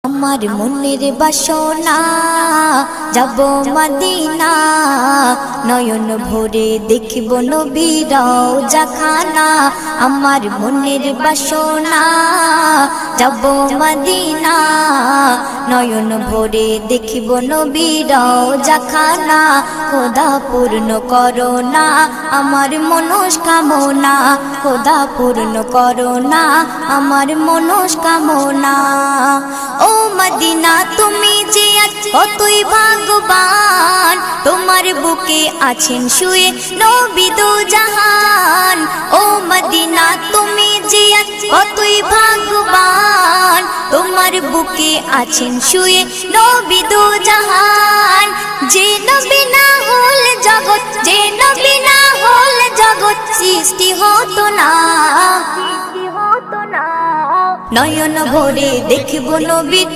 আমার মনের বাসনা যাব মদিনা, নয়ন ভরে দেখব নবীর রওজাখানা। আমার মনের বাসনা যাব মদিনা, নয়ন ভরে দেখব নবীর রওজাখানা। খোদা পূর্ণ করো না আমার মনস্কামনা, খোদা পূর্ণ করো না আমার মনস্কামনা। ও মদিনা তুমি যে আজ কতই ভাগ্যবান, তোমার বুকে আছেন শুয়ে নবী দো জাহান। ও মদিনা তুমি যে আজ কতই ভাগ্যবান, তোমার বুকে আছেন শুয়ে নবী দো জাহান। যে নবী না হল জগৎ, যে নবী না হল জগৎ সৃষ্টি হতো না। নয়ন ভরে দেখব নবীর